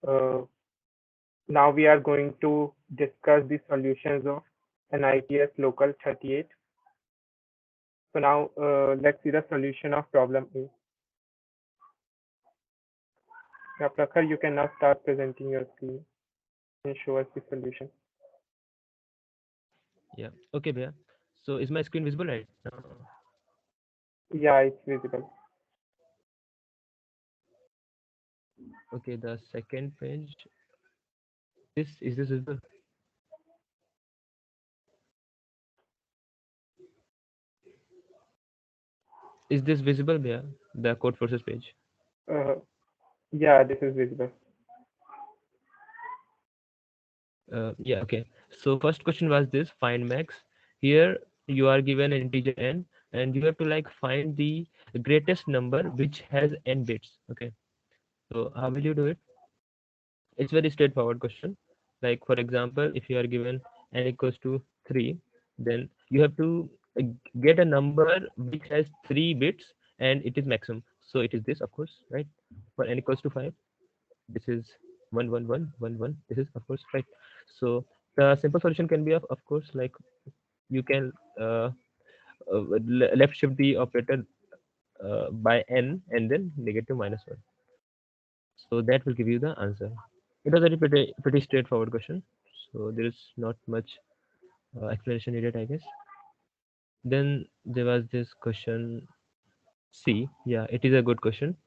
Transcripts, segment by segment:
Uh, Now we are going to discuss the solutions of NITS Local 38. So now let's see the solution of problem A. Now, Prakhar, you can now start presenting your screen and show us the solution. Yeah. Okay, Bhaiya. So is my screen visible right now? Yeah, it's visible. Okay, the second page. Is this visible? Is this visible, Bhaiya? The code forces page. Uh, yeah, this is visible. Yeah, okay. So first question was this, find max. Here you are given an integer n and you have to like find the greatest number which has n bits. Okay. So how will you do it? It's very straightforward question. Like for example, if you are given n equals to 3, then you have to uh, get a number which has 3 bits and it is maximum. So it is this, of course, right? For n equals to 5, this is 1 1 1 1 1. This is of course right. So the simple solution can be of course like you can left shift the operator by n and then negative -1. So that will give you the answer. It was a pretty straightforward question. So there is not much explanation needed, I guess. Then there was this question C. Yeah, it is a good question.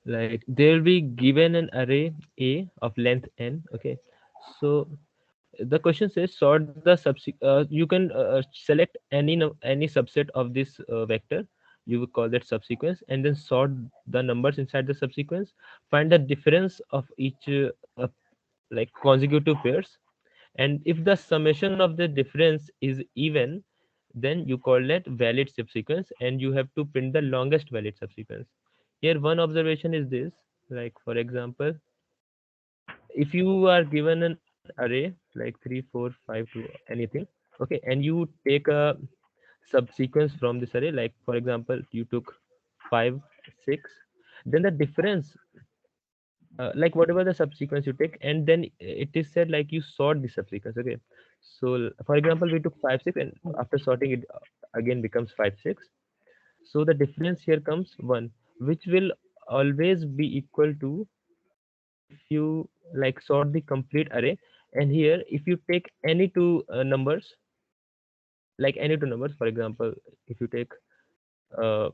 Like there will be given an array A of length n. Okay, so the question says sort the you can select any subset of this vector. You would call that subsequence, and then sort the numbers inside the subsequence. Find the difference of each like consecutive pairs, and if the summation of the difference is even, then you call that valid subsequence, and you have to print the longest valid subsequence. Here one observation is this, like for example, if you are given an array like 3 4 5 to anything, okay, and you take a subsequence from this array, like for example you took 5 6, then the difference, like whatever the subsequence you take, and then it is said like you sort the subsequence. Okay, so for example we took 5 6 and after sorting it again becomes 5 6. So the difference here comes 1, which will always be equal to if you like sort the complete array. And here if you take any two numbers, like any two numbers, for example if you take uh,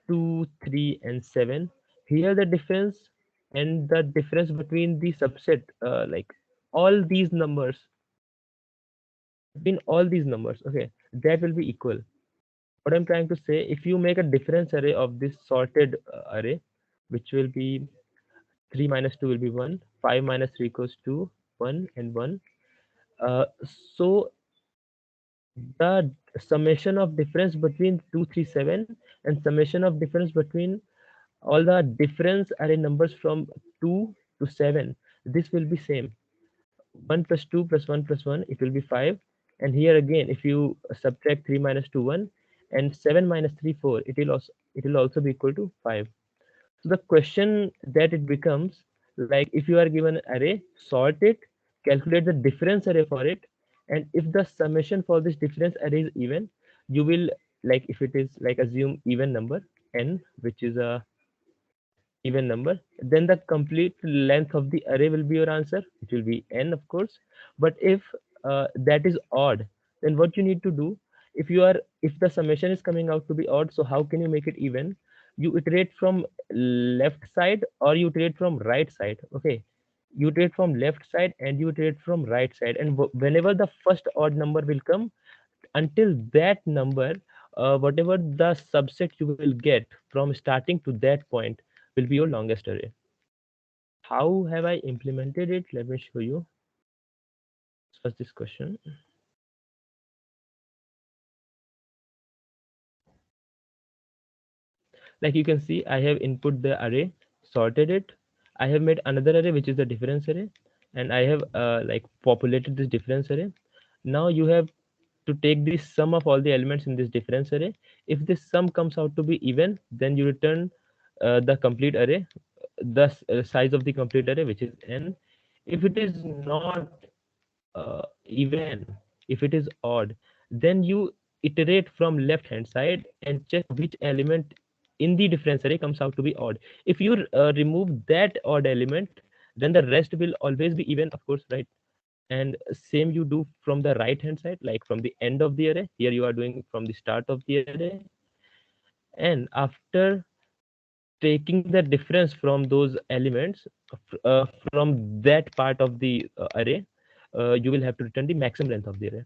2 3 and 7, here the difference and the difference between the subset, like all these numbers, between all these numbers, okay, that will be equal. What I'm trying to say, if you make a difference array of this sorted array, which will be 3 minus 2 will be 1, 5 minus 3 equals 2, 1 and 1. uh, so the summation of difference between 237 and summation of difference between all the difference array numbers from 2 to 7, this will be same. 1 plus 2 plus 1 plus 1, it will be 5. And here again if you subtract 3 minus 2 1, and 7 minus 3 4, it will also be equal to 5. So the question that it becomes, like if you are given an array, sort it, calculate the difference array for it, and if the summation for this difference array is even, you will, like if it is like assume even number n, which is a even number, then the complete length of the array will be your answer. It will be n, of course. But if that is odd, then what you need to do, if the summation is coming out to be odd, so how can you make it even? You iterate from left side or you iterate from right side. Okay, you iterate from left side and you iterate from right side, and whenever the first odd number will come, until that number, whatever the subset you will get from starting to that point will be your longest array. How have I implemented it? Let me show you. First this question. Like you can see, I have input the array, sorted it. I have made another array which is the difference array, and I have like populated this difference array. Now you have to take the sum of all the elements in this difference array. If this sum comes out to be even, then you return the complete array. the size of the complete array, which is n. If it is not even, if it is odd, then you iterate from left hand side and check which element in the difference array comes out to be odd. If you remove that odd element, then the rest will always be even, of course, right? And same you do from the right hand side, like from the end of the array. Here you are doing from the start of the array, and after taking the difference from those elements, from that part of the array, you will have to return the maximum length of the array.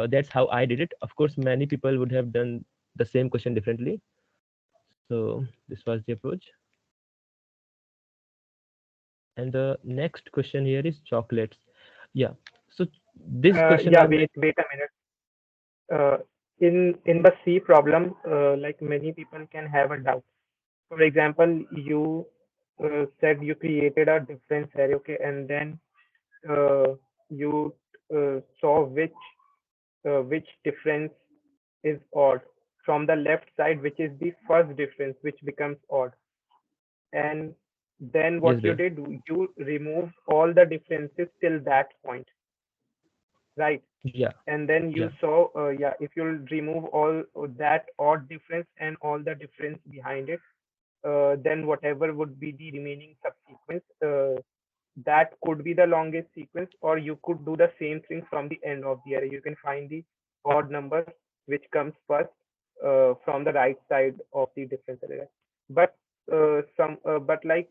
That's how I did it. Of course, many people would have done the same question differently. So this was the approach. And the next question here is chocolates. Yeah. So this question Yeah, are like, wait a minute. In the C problem, like many people can have a doubt. For example, you said you created a difference array, okay, and then you saw which difference is odd from the left side, which is the first difference, which becomes odd. And then yes, what you dear. did, you removed all the differences till that point, right? Yeah, And then yeah, you saw, yeah, if you remove all that odd difference and all the difference behind it, then whatever would be the remaining subsequence, that could be the longest sequence, or you could do the same thing from the end of the array. You can find the odd number which comes first from the right side of the difference array. But but like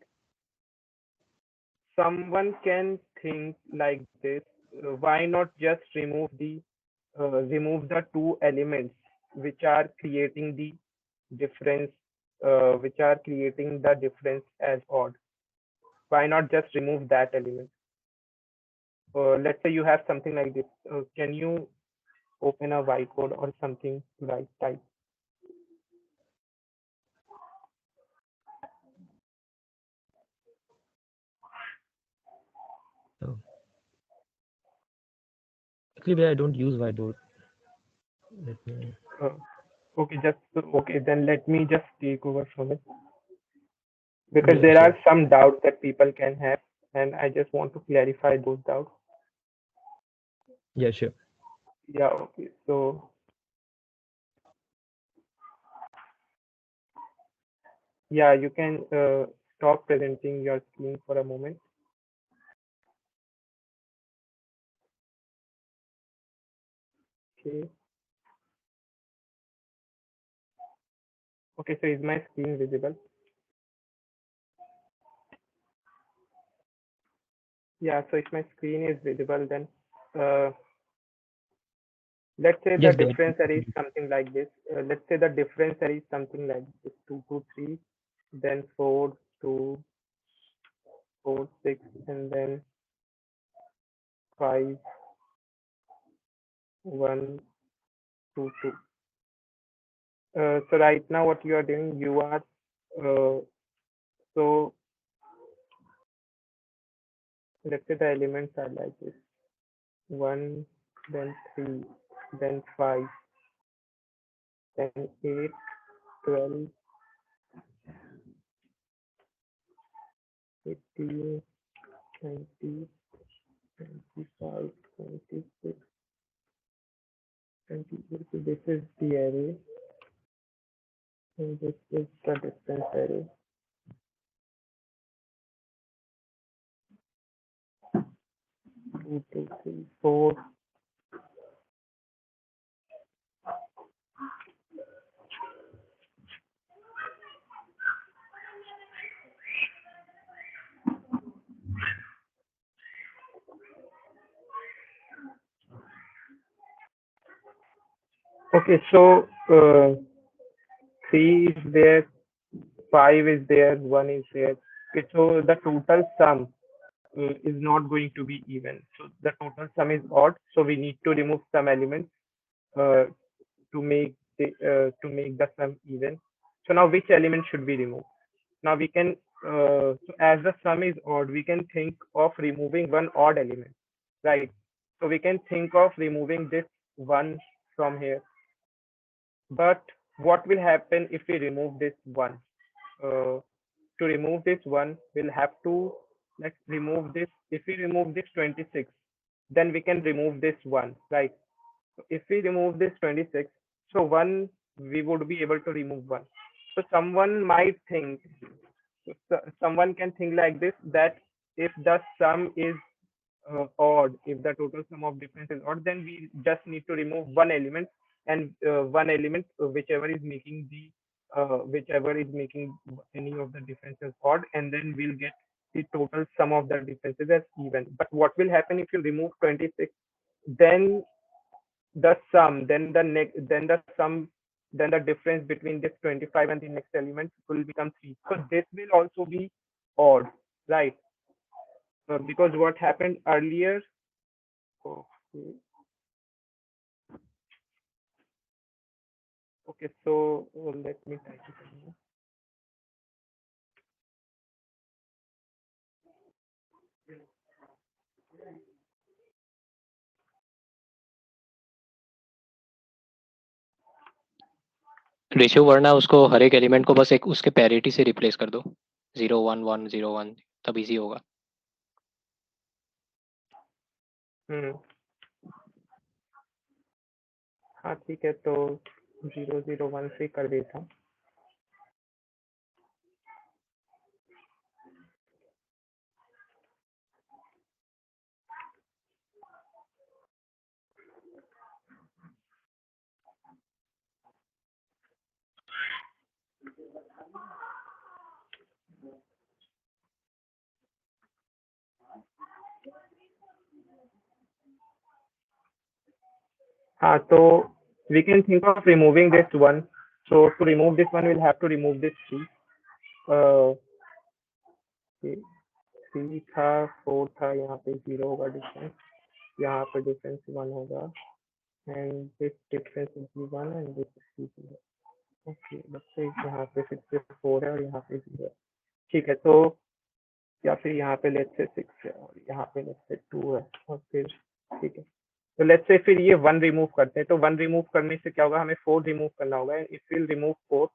someone can think like this: why not just remove the two elements which are creating the difference, which are creating the difference as odd? Why not just remove that element? Let's say you have something like this. Can you open a whiteboard or something to write type? oh. Actually, I don't use whiteboard. Let me. Uh, okay, okay. Then let me just take over from it, because Yeah, there sure. are some doubts that people can have, and I just want to clarify those doubts. Yeah, sure. Yeah. Okay. So yeah, you can stop presenting your screen for a moment. Okay. Okay. So is my screen visible? Yeah. So if my screen is visible, then uh, let's say the Yes, dear. difference array is something like this. Let's say the difference array is something like this: 2, 2, 3, then 4, 2, 4, 6, and then 5, 1, 2, 2. So right now, what you are doing, you are so let's say the elements are like this: 1, then 3, then 5, then 8, 12, 18, 20, 25, 26, 28. So this is the array, and this is the difference array. 2, 2, 3, 4. Okay, so 3 is there, 5 is there, 1 is there. Okay, so the total sum is not going to be even. So the total sum is odd. So we need to remove some elements uh, to make the sum even. So now which element should we remove? Now we can so as the sum is odd, we can think of removing one odd element, right? So we can think of removing this one from here. But what will happen if we remove this one? Uh, to remove this one, we'll have to, let's remove this. If we remove this 26, then we can remove this one, right? So if we remove this 26, so one, we would be able to remove one. So someone might think, someone can think like this, that if the sum is odd, if the total sum of difference is odd, then we just need to remove one element, and one element, whichever is making any of the differences odd, and then we'll get the total sum of the differences as even. But what will happen if you remove 26? Then the sum, then the sum, then the difference between this 25 and the next element will become 3. So this will also be odd, right? Because what happened earlier. Okay. Okay, so let me type it in. Ratio वरना उसको हर एक element को बस एक उसके parity से replace कर दो 0 1 1 0 1 तब इजी होगा हाँ ठीक है, तो 0 0 1 से कर देता हूँ। हाँ, तो we can think of removing this one. So to remove this one, we'll have to remove this 3. Okay. 3 था, 4 था, यहाँ पे 0 होगा डिफरेंस, यहाँ पे डिफरेंस 1 होगा, and this difference will be 1 and this will be 0. Okay, let's say यहाँ पे फिर से 4 है और यहाँ पे 0 है, ठीक है। तो या फिर यहाँ पे लेट्स से 6 है और यहाँ पे लेट्स से 2 है, और फिर ठीक है। तो लेट्स से फिर ये 1 रिमूव करते हैं, तो 1 रिमूव करने से क्या होगा, हमें 4 रिमूव करना होगा। इफ विल रिमूव 4,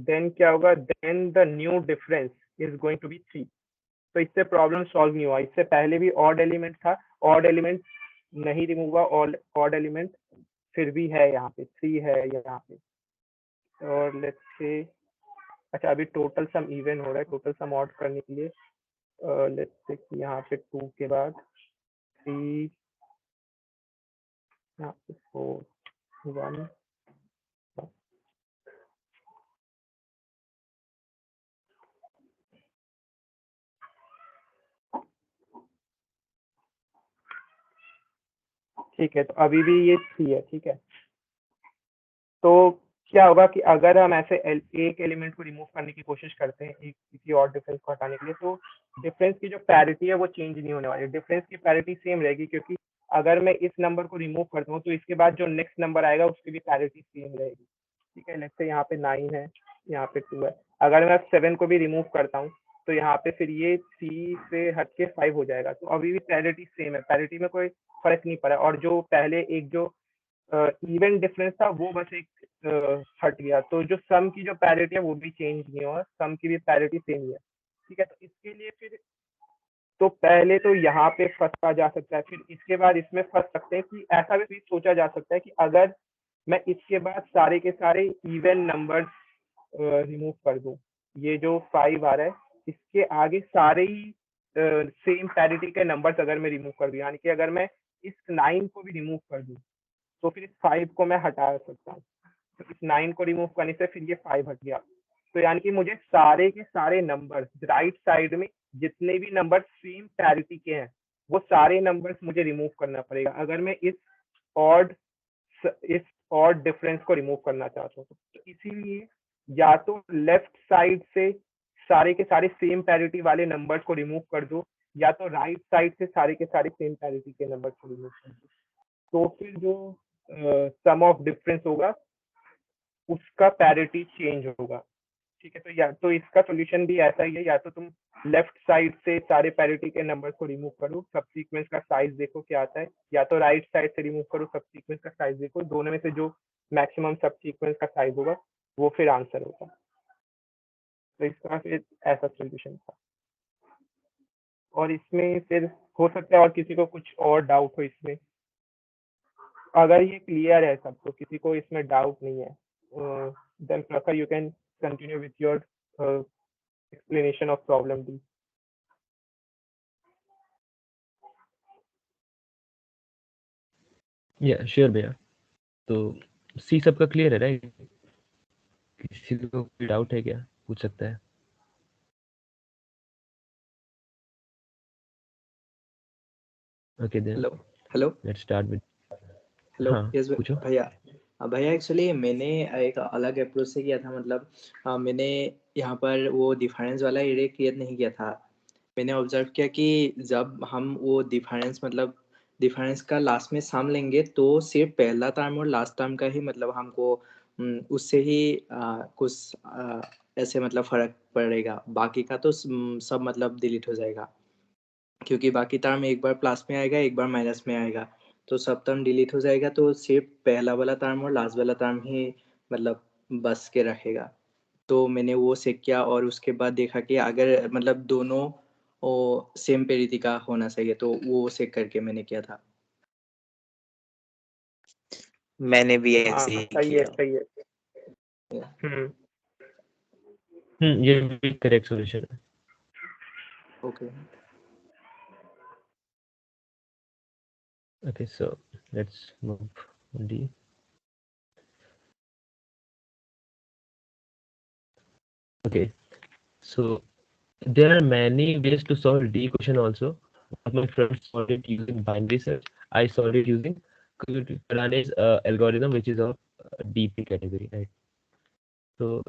देन क्या होगा, then the new difference is going to be 3। तो इससे प्रॉब्लम सॉल्व नहीं हुआ। इससे पहले भी ऑड एलिमेंट था, ऑड एलिमेंट नहीं रिमूव हुआ, ऑड एलिमेंट फिर भी है, यहाँ पे 3 है यहाँ पे। और लेट्स से, अच्छा अभी टोटल सम इवन हो रहा है, टोटल सम ऑड करने के लिए लेट्स से कि यहाँ पे 2 के बाद 3, यहाँ पे 4 1, ठीक है। तो अभी भी ये 3 है, ठीक है। तो क्या होगा कि अगर हम ऐसे एक एलिमेंट को रिमूव करने की कोशिश करते हैं एक किसी और डिफरेंस को हटाने के लिए, तो डिफरेंस की जो पैरिटी है वो चेंज नहीं होने वाली, डिफरेंस की पैरिटी सेम रहेगी, क्योंकि अगर मैं इस नंबर को रिमूव करता हूँ तो इसके बाद जो नेक्स्ट नंबर आएगा उसकी भी पैरिटी सेम रहेगी, ठीक है। लेट्स से यहाँ पे 9 है, यहाँ पे 2 है, अगर मैं 7 को भी रिमूव करता हूँ तो यहाँ पे फिर ये 3 से हट के 5 हो जाएगा, तो अभी भी पैरिटी सेम है, पैरिटी में कोई फर्क नहीं पड़ा। और जो पहले एक जो इवन डिफरेंस था वो बस एक हट गया, तो जो सम की जो पैरिटी है वो भी चेंज नहीं हुआ, सम की भी पैरिटी सेम ही है, ठीक है। तो इसके लिए फिर तो पहले तो यहाँ पे फंसा जा सकता है, फिर इसके बाद इसमें फंस सकते हैं कि ऐसा भी सोचा जा सकता है कि अगर मैं इसके बाद सारे के सारे इवन नंबर्स रिमूव कर दूं, ये जो 5 आ रहा है इसके आगे सारे ही सेम पैरिटी के नंबर्स अगर मैं रिमूव कर दूं, यानी कि अगर मैं इस 9 को भी रिमूव कर दूं तो फिर इस 5 को मैं हटा सकता हूँ, तो इस 9 को रिमूव करने से फिर ये 5 हट गया। तो यानी कि मुझे सारे के सारे नंबर्स राइट साइड में जितने भी नंबर सेम पैरिटी के हैं वो सारे नंबर्स मुझे रिमूव करना पड़ेगा, अगर मैं ऑड इस ऑड डिफरेंस को रिमूव करना चाहता हूँ। तो इसीलिए या तो लेफ्ट साइड से सारे के सारे सेम पैरिटी वाले नंबर्स को रिमूव कर दो, या तो राइट साइड से सारे के सारे सेम पैरिटी के नंबर्स को रिमूव कर दो, तो फिर जो सम ऑफ डिफरेंस होगा उसका पैरिटी चेंज होगा, ठीक है। तो या तो इसका सोल्यूशन भी ऐसा ही है, या तो तुम लेफ्ट साइड से सारे पैरिटी के नंबर्स को रिमूव करो, सब सीक्वेंस का साइज देखो क्या आता है, या तो राइट साइड से रिमूव करो, सब सीक्वेंस का साइज देखो, दोनों में से जो मैक्सिमम सब सीक्वेंस का साइज होगा वो फिर आंसर होगा। तो इसका फिर ऐसा सोल्यूशन था। और इसमें फिर हो सकता है और किसी को कुछ और डाउट हो इसमें, अगर ये क्लियर है सबको, किसी को इसमें डाउट नहीं है, देन प्रखर you can continue with your explanation of problem D. या श्योर भैया। तो सी सबका क्लियर है राइट? किसी को कोई डाउट है क्या, पूछ सकता है। Okay then hello hello let's start with. Hello हाँ यस पूछो। भैया। भैया एक्चुअली मैंने एक अलग अप्रोच से किया था, मतलब मैंने यहाँ पर वो डिफरेंस वाला एरे क्रिएट नहीं किया था। मैंने ऑब्जर्व किया कि जब हम वो डिफरेंस मतलब डिफरेंस का लास्ट में सम लेंगे तो सिर्फ पहला टर्म और लास्ट टर्म का ही मतलब हमको उससे ही कुछ ऐसे मतलब फर्क पड़ेगा, बाकी का तो सब मतलब डिलीट हो जाएगा, क्योंकि बाकी टर्म एक बार प्लस में आएगा एक बार माइनस में आएगा, तो सब टर्म डिलीट हो जाएगा, तो सिर्फ पहला वाला टर्म और लास्ट वाला टर्म ही मतलब बस के रखेगा। तो मैंने वो चेक किया और उसके बाद देखा कि अगर मतलब दोनों वो सेम पेरिटी का होना चाहिए, तो वो चेक करके मैंने किया था। मैंने भी हाँ ऐसे ही सही है किया। सही है। ये भी करेक्ट सॉल्यूशन है। Okay Okay, so let's move on D. Okay, so there are many ways to solve D question also. One of my friends solved it using binary search. I solved it using Kadane's algorithm, which is of DP category, right? So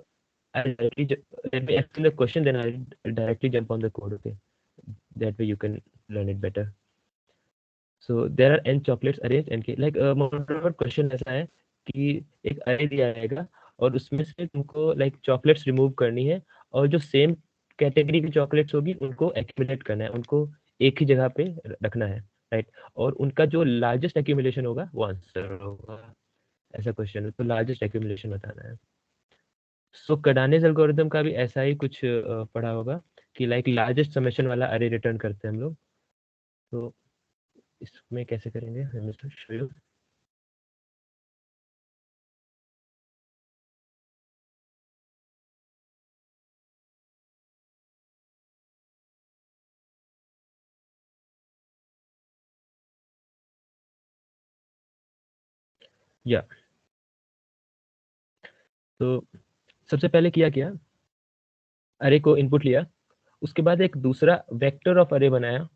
I'll directly let me explain the question, then I'll directly jump on the code. Okay, that way you can learn it better. So there are n chocolates arranged n k, like मोटा question ऐसा है कि एक अरे दिया जाएगा और उसमें से तुमको लाइक चॉकलेट्स रिमूव करनी है, और जो सेम कैटेगरी की चॉकलेट्स होगी उनको एक्यूमुलेट करना है, उनको एक ही जगह पे रखना है, राइट? और उनका जो लार्जेस्ट एक्यूमुलेशन होगा वो आंसर होगा। ऐसा क्वेश्चन है, तो लार्जेस्ट एक्यूमुलेशन बताना है। सो कडानेस एल्गोरिथम का भी ऐसा ही कुछ पढ़ा होगा कि लाइक लार्जेस्ट समेशन वाला अरे रिटर्न करते हैं हम लोग। तो इसमें कैसे करेंगे, let me show you. या तो सबसे पहले किया क्या, अरे को इनपुट लिया, उसके बाद एक दूसरा वेक्टर ऑफ अरे बनाया।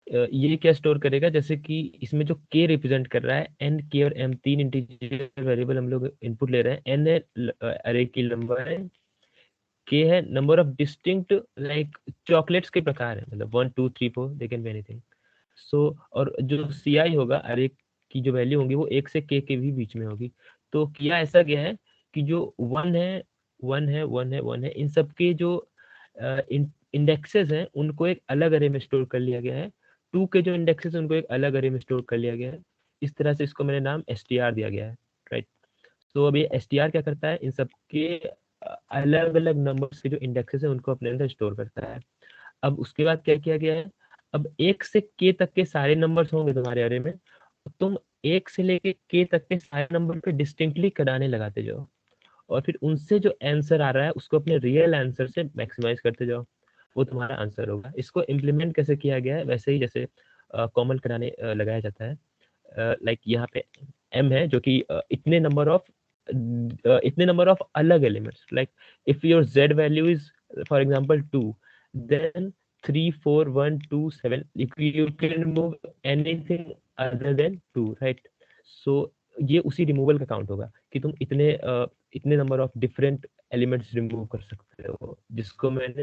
ये क्या स्टोर करेगा, जैसे कि इसमें जो k रिप्रेजेंट कर रहा है, n k और m तीन इंटीजर वेरिएबल हम लोग इनपुट ले रहे हैं। n है अरे की नंबर है, k है number of distinct like chocolates के प्रकार है, मतलब 1 2 3 4 दे कैन बी एनीथिंग। सो और जो ci होगा अरे की जो वैल्यू होगी वो 1 से k के भी बीच में होगी। तो किया ऐसा गया है कि जो 1 है 1 है 1 है 1 है, इन सब के जो इंडेक्सेस हैं उनको एक अलग अरे में स्टोर कर लिया गया है। 2 के जो इंडेक्सेस उनको एक अलग अरे में स्टोर कर लिया गया है। इस तरह से इसको मैंने नाम str दिया गया है, राइट? तो अब ये str क्या करता है, इन सब के अलग अलग नंबर्स के जो इंडेक्सेस हैं उनको अपने अंदर स्टोर करता है। अब उसके बाद क्या किया गया है, अब 1 से k तक के सारे नंबर्स होंगे तुम्हारे अरे में, तुम 1 से लेके k तक के सारे नंबर पे डिस्टिंक्टली कटाने लगाते जाओ, और फिर उनसे जो आंसर आ रहा है उसको अपने रियल आंसर से मैक्सिमाइज करते जाओ, वो तुम्हारा आंसर होगा। इसको इम्प्लीमेंट कैसे किया गया है, वैसे ही जैसे कॉमन कराने लगाया जाता है। लाइक यहाँ पे m है जो कि इतने नंबर ऑफ अलग elements, like if your z value is for example 2, then 3 4 1 2 7 you can remove anything other than 2, right? So ये उसी रिमूवल का काउंट होगा कि तुम इतने number of different elements remove कर सकते हो, जिसको मैंने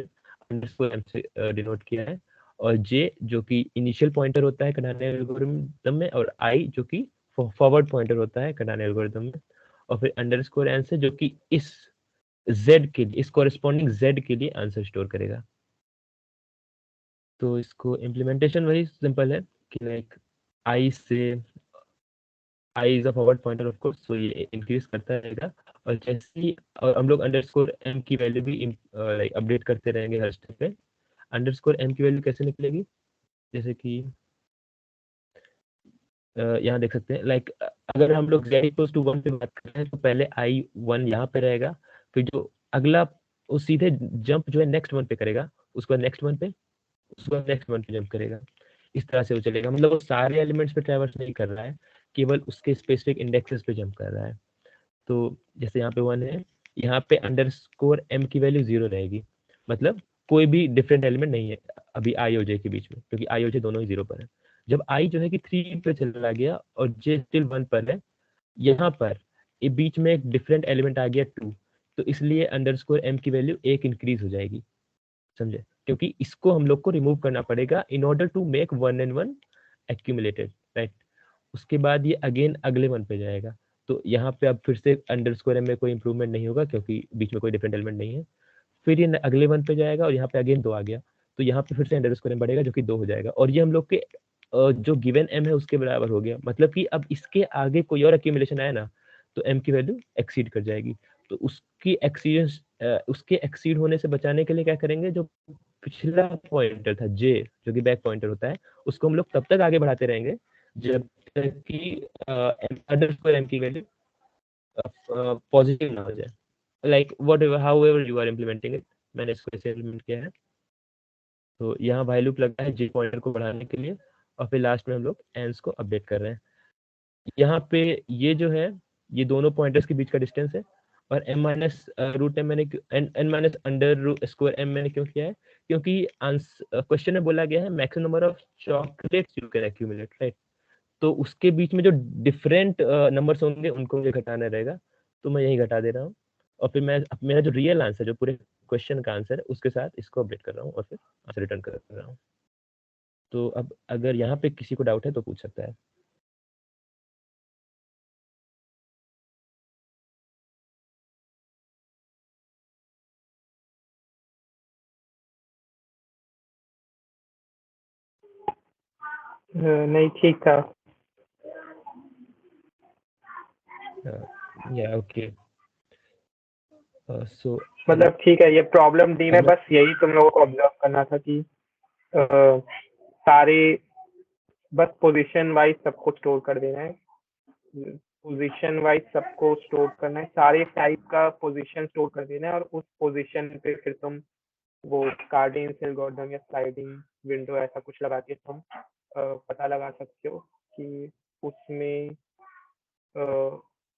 अंडरस्कोर m से डिनोट किया है। और j जो कि इनिशियल पॉइंटर होता है कडाने एल्गोरिथम में, और i जो कि फॉरवर्ड पॉइंटर होता है कडाने एल्गोरिथम में, और फिर अंडरस्कोर n से जो कि इस z के लिए, इस कॉरेस्पॉन्डिंग z के लिए आंसर स्टोर करेगा। तो इसको इम्प्लीमेंटेशन वही सिंपल है कि लाइक i से i is a forward pointer of course, so ये इंक्रीज करता रहेगा, और जैसे ही हम लोग अंडरस्कोर m की वैल्यू भी लाइक अपडेट करते रहेंगे हर स्टेप पे। अंडरस्कोर m की वैल्यू कैसे निकलेगी, जैसे कि यहाँ देख सकते हैं, लाइक अगर हम लोग z इक्वल्स टू 1 पे बात कर रहे हैं तो पहले i1 यहाँ पे रहेगा, फिर जो अगला वो सीधे जंप जो है नेक्स्ट वन पे करेगा, उसके बाद नेक्स्ट वन पे, उसके बाद नेक्स्ट वन पे जंप करेगा। इस तरह से वो चलेगा, मतलब वो सारे एलिमेंट्स पे ट्रैवर्स नहीं कर रहा है, केवल उसके स्पेसिफिक इंडेक्सेस पे जंप कर रहा है। तो जैसे यहाँ पे 1 है, यहाँ पे अंडरस्कोर m की वैल्यू 0 रहेगी, मतलब कोई भी डिफरेंट एलिमेंट नहीं है अभी i और j के बीच में, क्योंकि i और j दोनों ही 0 पर है। जब i जो है कि 3 पे चला गया और j स्टिल 1 पर है, यहाँ पर ये बीच में एक डिफरेंट एलिमेंट आ गया 2, तो इसलिए अंडरस्कोर m की वैल्यू 1 इंक्रीज हो जाएगी, समझे, क्योंकि इसको हम लोग को रिमूव करना पड़ेगा in order to make 1 and 1 accumulated, right. उसके बाद ये अगेन अगले वन पे जाएगा, तो यहाँ पे अब फिर से अंडरस्कोर में कोई इंप्रूवमेंट नहीं होगा क्योंकि बीच में कोई डिफरेंट एलिमेंट नहीं है। फिर ये अगले वन पे जाएगा और यहाँ पे अगेन 2 आ गया, तो यहाँ पे फिर से अंडरस्कोर बढ़ेगा जो कि 2 हो जाएगा, और ये हम लोग के जो गिवन m है उसके बराबर हो गया। मतलब कि अब इसके आगे कोई और एक्यूमुलेशन आया ना, तो m की वैल्यू एक्सीड कर जाएगी। तो उसकी एक्सीडेंस उसके एक्सीड होने से बचाने के लिए क्या करेंगे, जो पिछला पॉइंटर था j, जो कि बैक पॉइंटर होता है, उसको हम लोग तब तक आगे बढ़ाते रहेंगे जब तक कि अंडरस्कोर m की वैल्यू पॉजिटिव ना हो जाए, like whatever however you are implementing it. मैंने इसको ऐसे इम्प्लीमेंट किया है। तो यहाँ वाई लूप लगा है j पॉइंटर को बढ़ाने के लिए, और फिर लास्ट में हम लोग एंस को अपडेट कर रहे हैं। यहाँ पे ये जो है, ये दोनों पॉइंटर्स के बीच का डिस्टेंस है, और m माइनस रूट एम मैंने n minus under square m मैंने क्यों किया है, क्योंकि क्वेश्चन में बोला गया है maximum number of chocolates you can accumulate, right. तो उसके बीच में जो डिफरेंट नंबर्स होंगे उनको मुझे घटाना रहेगा, तो मैं यही घटा दे रहा हूँ, और फिर मैं मेरा जो रियल आंसर, जो पूरे क्वेश्चन का आंसर है, उसके साथ इसको अपडेट कर रहा हूँ और फिर आंसर रिटर्न कर रहा हूँ। तो अब अगर यहाँ पे किसी को डाउट है तो पूछ सकता है। नहीं ठीक था। या ओके, सो मतलब ठीक है, ये प्रॉब्लम डी में अगला बस यही तुम लोगों को ऑब्जर्व करना था कि अ, सारे बस पोजीशन वाइज सबको स्टोर कर देना है, पोजीशन वाइज सबको स्टोर करना है, सारे टाइप का पोजीशन स्टोर कर देना है, और उस पोजीशन पे फिर तुम वो कार्डिनल एल्गोरिथम या स्लाइडिंग विंडो ऐसा कुछ लगा के तुम पता लगा सकते हो कि उसमें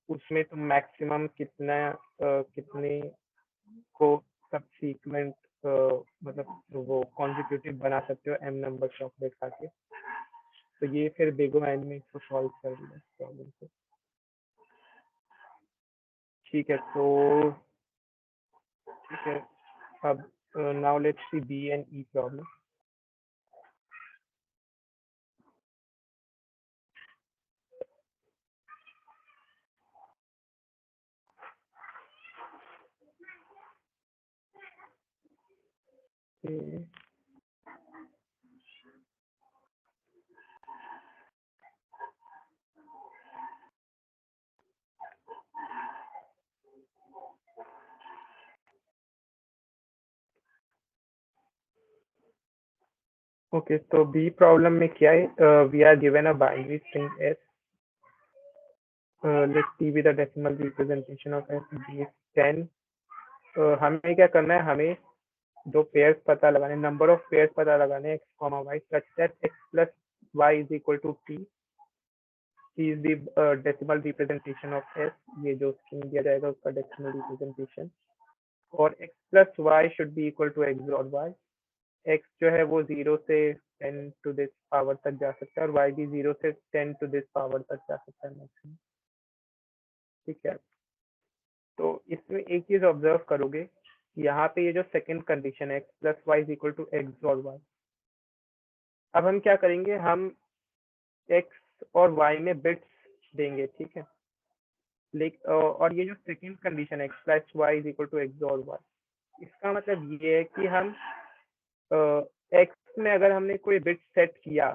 उसमें तुम मैक्सिमम कितने को सब सीक्वेंट मतलब वो कॉन्जिक्यूटिव बना सकते हो m नंबर चॉकलेट खा के। तो ये फिर बिगो एंड में इसको सॉल्व कर दिया प्रॉब्लम को। ठीक है, तो ठीक है, अब now let's see B and E problem. Okay, तो बी प्रॉब्लम में क्या है, we are given a binary string S, let's see with the decimal representation of S be 10। हमें क्या करना है, हमें दो पेयर्स पता लगाने, नंबर ऑफ पेयर्स पता लगाने x comma y such that x plus y is equal to t is the decimal representation of s, ये जो स्ट्रिंग दिया जाएगा उसका डेसिमल रिप्रेजेंटेशन, और x plus y should be equal to x और y। x जो है वो 0 से 10 टू दिस पावर तक जा सकता है, और y भी 0 से 10 टू दिस पावर तक जा सकता है मैक्सिमम। ठीक है, तो इसमें एक चीज ऑब्जर्व करोगे, यहाँ पे ये जो सेकंड कंडीशन है x plus Y is equal to x और y, अब हम क्या करेंगे, हम x और y में बिट्स देंगे, ठीक है। और ये जो सेकंड कंडीशन है x plus Y is equal to x और y, इसका मतलब ये है कि हम x में अगर हमने कोई बिट सेट किया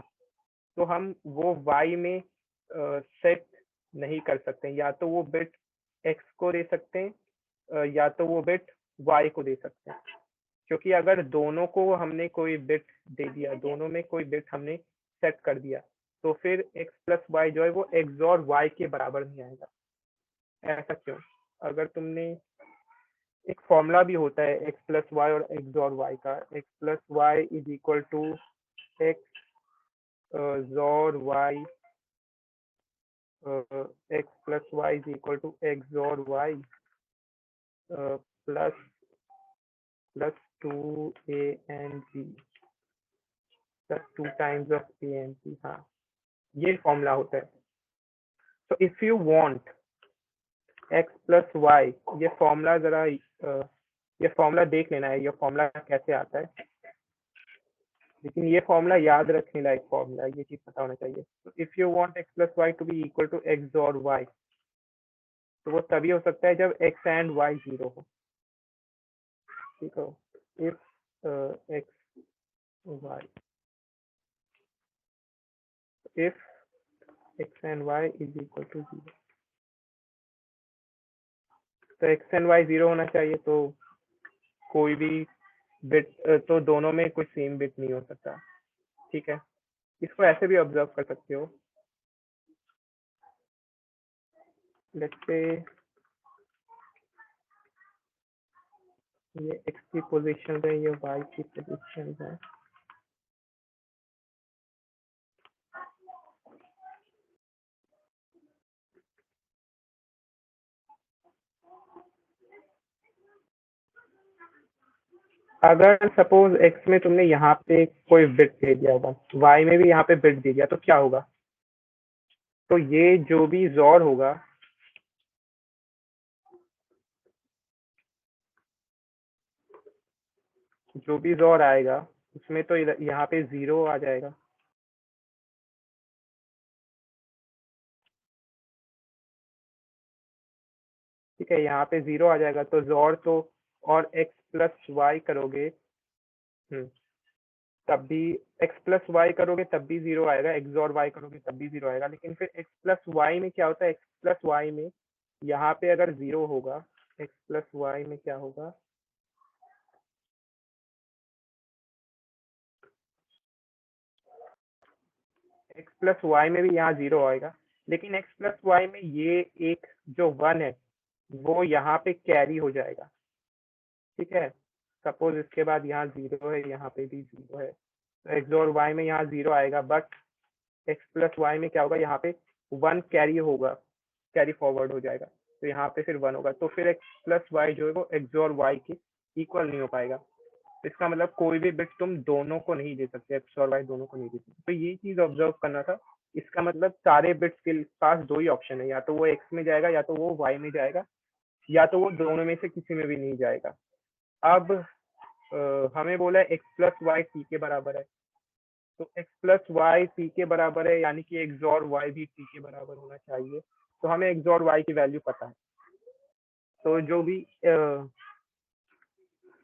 तो हम वो y में सेट नहीं कर सकते, या तो वो बिट x को दे सकते हैं या तो वो बिट y को दे सकते हैं, क्योंकि अगर दोनों को हमने कोई बिट दे दिया, दोनों में कोई बिट हमने सेट कर दिया, तो फिर x प्लस वाई जो है वो x और y के बराबर नहीं आएगा। ऐसा क्यों? अगर तुमने एक फॉर्मूला भी होता है x प्लस वाई और x और y का, x plus Y is equal to x और y, x plus Y is equal to x और y प्लस 2a and b plus 2 times of a and b। हाँ, ये फॉर्मूला होता है। तो if you want x plus Y, ये formula जरा ये फॉर्मूला देख लेना है, ये फॉर्मूला कैसे आता है, लेकिन ये फॉर्मूला याद रखने लायक फॉर्मूला है, ये चीज पता होना चाहिए। तो if you want x plus Y to be equal to x और y, तो वो तभी हो सकता है जब x एंड y 0 हो। ठीक है, if x y, if x and y is equal to 0, तो x and y 0 होना चाहिए, तो कोई भी बिट, तो दोनों में कोई सेम बिट नहीं हो सकता। ठीक है, इसको ऐसे भी ऑब्जर्व कर सकते हो, लेट्स से ये x की पोजीशन है, ये y की पोजीशन है। अगर सपोज x में तुमने यहाँ पे कोई बिट दे दिया होगा, y में भी यहाँ पे बिट दे दिया, तो क्या होगा? तो ये जो भी XOR होगा, जो भी XOR आएगा उसमें तो यहाँ पे 0 आ जाएगा। ठीक है, यहाँ पे 0 आ जाएगा, तो XOR तो, और x प्लस वाई करोगे तब भी, x प्लस वाई करोगे तब भी 0 आएगा, x और y करोगे तब भी 0 आएगा। लेकिन फिर x प्लस वाई में क्या होता है? x प्लस वाई में यहाँ पे अगर 0 होगा, x प्लस वाई में क्या होगा? x प्लस वाई में भी यहाँ 0 आएगा, लेकिन x प्लस वाई में ये एक जो 1 है वो यहाँ पे कैरी हो जाएगा। ठीक है, सपोज इसके बाद यहाँ 0 है, यहाँ पे भी 0 है, तो x और y में यहाँ 0 आएगा, बट x प्लस वाई में क्या होगा? यहाँ पे 1 कैरी होगा, कैरी फॉरवर्ड हो जाएगा, तो यहाँ पे फिर 1 होगा, तो फिर x प्लस वाई जो है वो x और y के इक्वल नहीं हो पाएगा। इसका मतलब कोई भी बिट तुम दोनों को नहीं दे सकते, x और y दोनों को नहीं दे सकते। तो ये चीज ऑब्जर्व करना था। इसका मतलब सारे बिट्स के पास 2 ही ऑप्शन है, या तो वो x में जाएगा, या तो वो y में जाएगा, या तो वो दोनों में से किसी में भी नहीं जाएगा। अब हमें बोला है x प्लस वाई टी के बराबर है, तो x प्लस वाई टी के बराबर है, यानी कि x और y भी टी के बराबर होना चाहिए। तो हमें x और y की वैल्यू पता है, तो जो भी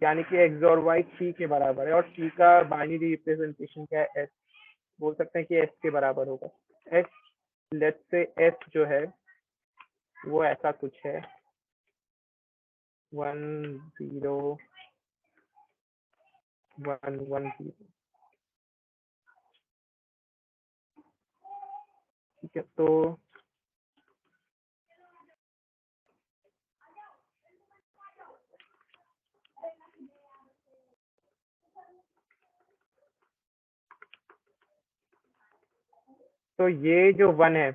यानी कि x और y t के बराबर है, और t का बाइनरी रिप्रेजेंटेशन क्या है? s, बोल सकते हैं कि s के बराबर होगा। s, लेट्स से s जो है वो ऐसा कुछ है 1 0 1 1 0। ठीक है, तो ये जो 1 है,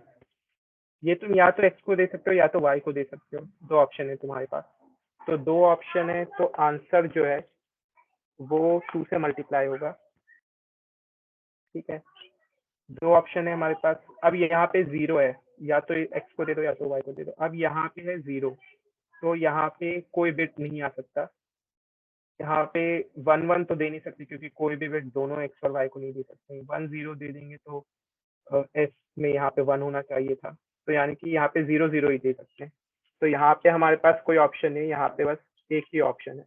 ये तुम या तो x को दे सकते हो या तो y को दे सकते हो, 2 ऑप्शन है तुम्हारे पास। तो 2 ऑप्शन है, तो आंसर जो है वो 2 से मल्टीप्लाई होगा। ठीक है, 2 ऑप्शन है हमारे पास। अब यहाँ पे 0 है, या तो x को दे दो या तो y को दे दो। अब यहाँ पे है 0, तो यहाँ पे कोई बिट नहीं आ सकता। यहाँ पे 1 1 तो दे नहीं सकते, क्योंकि कोई भी बिट दोनों x और y को नहीं दे सकते। 1 0 दे देंगे तो s में यहाँ पे 1 होना चाहिए था, तो यानी कि यहाँ पे 0 0 ही दे सकते हैं। तो यहाँ पे हमारे पास कोई ऑप्शन नहीं, यहाँ पे बस एक ही ऑप्शन है।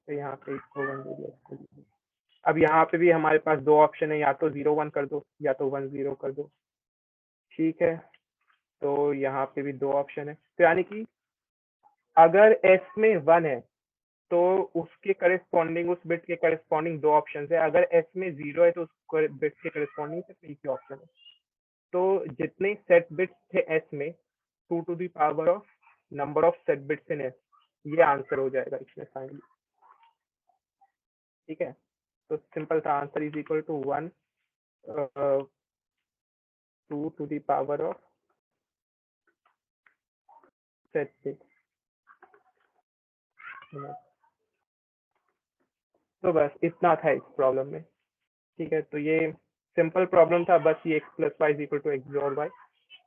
तो यहाँ पे इसको 1 दे दिया, इसको 0। अब यहाँ पे भी हमारे पास 2 ऑप्शन है, या तो 0 1 कर दो या तो 1 0 कर दो। ठीक है, तो यहाँ पे भी 2 ऑप्शन है। तो यानी कि अगर S में 1 है तो उसके करस्पॉन्डिंग उस बिट के करस्पॉन्डिंग 2 ऑप्शन है। अगर S में 0 है तो उस बिट के करस्पॉन्डिंग सिर्फ एक ही ऑप्शन है। तो जितने सेट बिट्स थे S में 2 to the power of number of set bits in S, ये आंसर हो जाएगा इसमें फाइनली। ठीक है, तो सिंपल सा answer is equal to 1 2 to the power of set bits. तो बस इतना था इस प्रॉब्लम में। ठीक है, तो ये सिंपल प्रॉब्लम था, बस ये x plus Y is equal to x और वाई,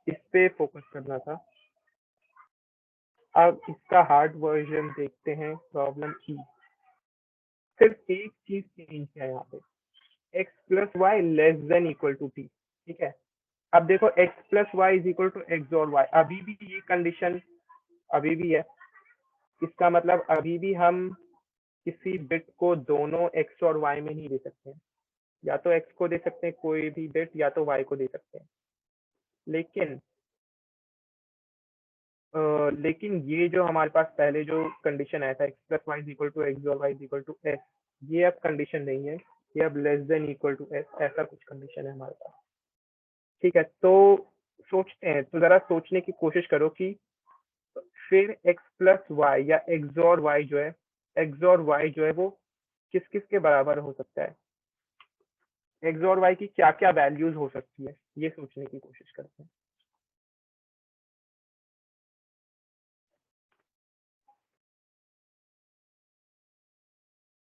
इस पे फोकस करना था। अब इसका हार्ड वर्जन देखते हैं, प्रॉब्लम ई। सिर्फ एक चीज चेंज है यहाँ पे, x plus Y less than equal to T. ठीक है, अब देखो x plus Y is equal to x और वाई, अभी भी ये कंडीशन अभी भी है। इसका मतलब अभी भी हम किसी बिट को दोनों x और y में नहीं दे सकते हैं, या तो x को दे सकते हैं कोई भी बिट, या तो y को दे सकते हैं। लेकिन ये जो हमारे पास पहले जो कंडीशन आया था x plus Y is equal to x और y is equal to s, ये अब कंडीशन नहीं है, ये अब less than equal to s, ऐसा कुछ कंडीशन है हमारे पास। ठीक है, तो सोचते हैं, तो जरा सोचने की कोशिश करो कि फिर x प्लस वाई या एक्स और वाई जो है, एक्स और वाई जो है वो किस किस के बराबर हो सकता है, एक्स और वाई की क्या क्या वैल्यूज हो सकती है, ये सोचने की कोशिश करते हैं।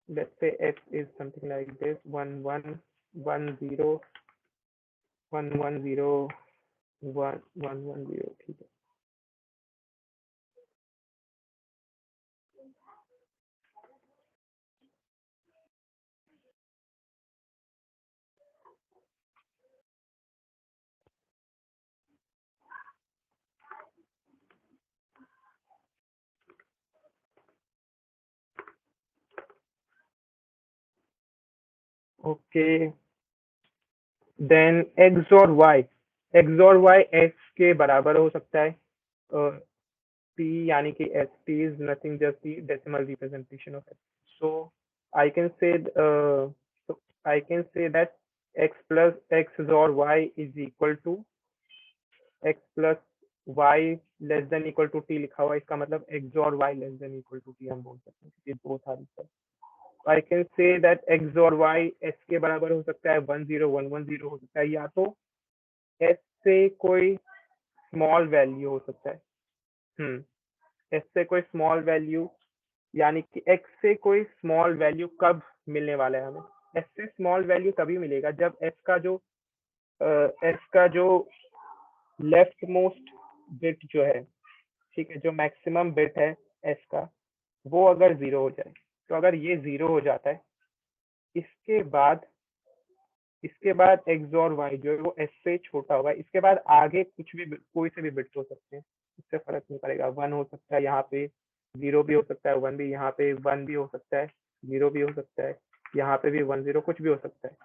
Let's say x is something like this 1 1 1 0 1 1 0 1 1 1 0। ठीक है, ओके, देन एक्स और वाई एक्स के बराबर हो सकता है, p यानी कि S p is nothing just the decimal representation of x, so I can say so I can say that x plus x or y is equal to x plus y less than equal to t लिखा हुआ है, इसका मतलब x और y less than equal to t हम बोल सकते हैं, ये दो था answer. I can say that x और y s के बराबर हो सकता है, 1 0 1 1 0 हो सकता है, या तो s से कोई स्मॉल वैल्यू हो सकता है। s से कोई स्मॉल वैल्यू, यानी कि x से कोई स्मॉल वैल्यू कब मिलने वाला है हमें, s से स्मॉल वैल्यू तभी मिलेगा जब s का जो लेफ्ट मोस्ट बिट जो है, ठीक है, जो मैक्सिमम बिट है s का, वो अगर 0 हो जाए। तो अगर ये 0 हो जाता है, इसके बाद x और y जो है वो s से छोटा होगा, इसके बाद आगे कुछ भी कोई से भी बिट्स हो सकते हैं, इससे फर्क नहीं पड़ेगा। 1 हो सकता है, यहाँ पे 0 भी हो सकता है, 1 भी, यहाँ पे 1 भी हो सकता है, 0 भी हो सकता है, यहाँ पे भी 1 0 कुछ भी हो सकता है।